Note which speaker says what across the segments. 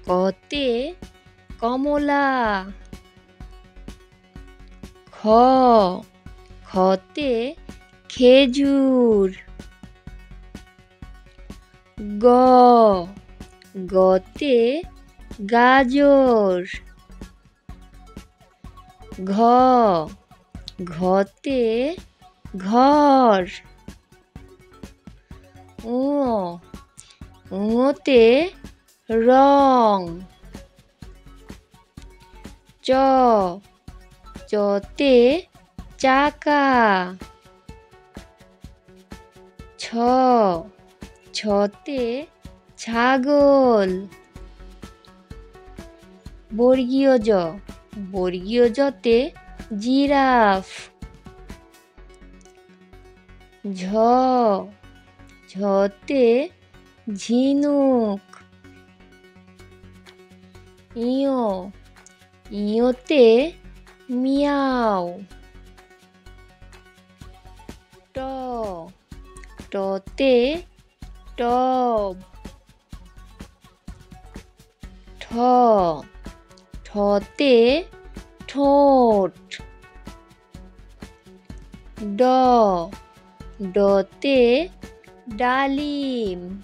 Speaker 1: কতে কমলা। খতে খেজুর। গতে গাজর। ঘতে ঘর। ঙতে রং। চতে চাকা। ছতে ছাগল। বর্গীয় জতে জিরাফ। ঝতে ঝিনুক। ইয়োতে মিয়াও। টতে টব। ঠতে ঠোঁট। ডতে ডালিম।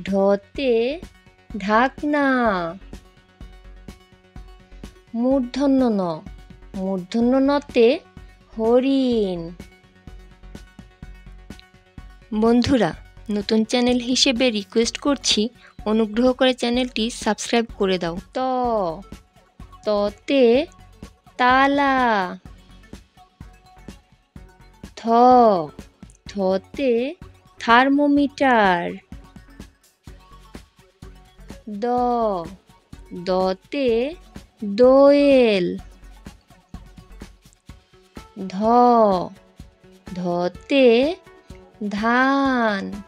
Speaker 1: ঢতে ঢাকনা। মূর্ধন্য নতে হরিণ। বন্ধুরা, নতুন চ্যানেল হিসেবে রিকোয়েস্ট করছি, অনুগ্রহ করে চ্যানেলটি সাবস্ক্রাইব করে দাও। ততে তালা। থতে থার্মোমিটার। দতে দোয়েল। ধতে ধান।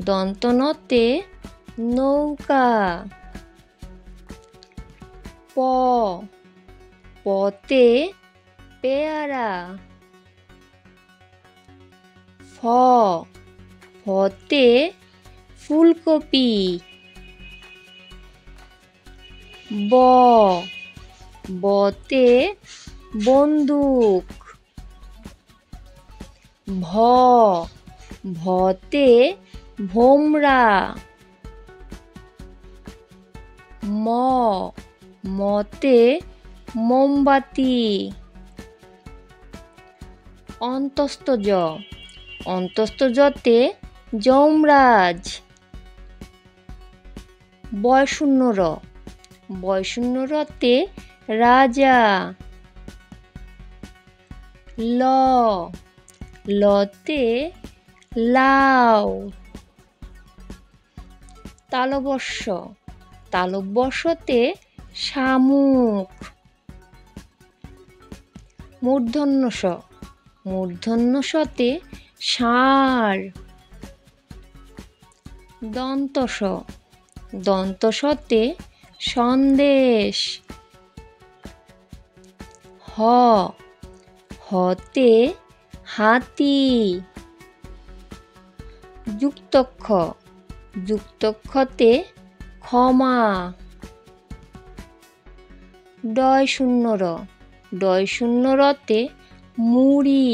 Speaker 1: দন্তনতে নৌকা। পতে পেয়ারা। ফতে ফুলকপি। বতে বন্দুক। ভতে ভোমরা। মতে মোমবাতি। অন্তস্থ জতে যমরাজ। বয়শূন্য রতে রাজা। লতে লাউ। তালব্যস্যতে শামুক। মূর্ধন্য শতে ষাঁড়। দন্তসতে সন্দেশ। হতে হাতি। যুক্তক্ষতে ক্ষমা। ডয়শূন্য রতে মুড়ি।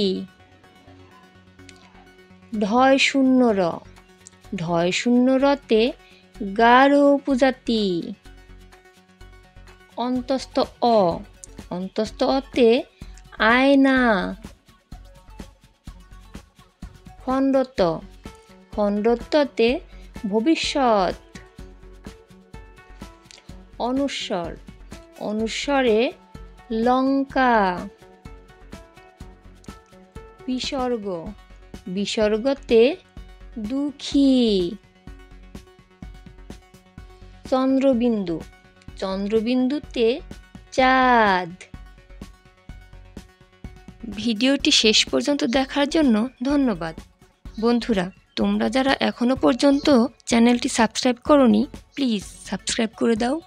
Speaker 1: ঢয়শূন্য রতে গাঢ় উপজাতি। অন্তস্থ অতে আয়না। খণ্ডত্বতে ভবিষ্যৎ। অনুস্বরে লঙ্কা। বিসর্গতে দুঃখী। চন্দ্রবিন্দুতে চাঁদ। ভিডিওটি শেষ পর্যন্ত দেখার জন্য ধন্যবাদ। বন্ধুরা, তোমরা যারা এখনো পর্যন্ত চ্যানেলটি সাবস্ক্রাইব করোনি, প্লিজ সাবস্ক্রাইব করে দাও।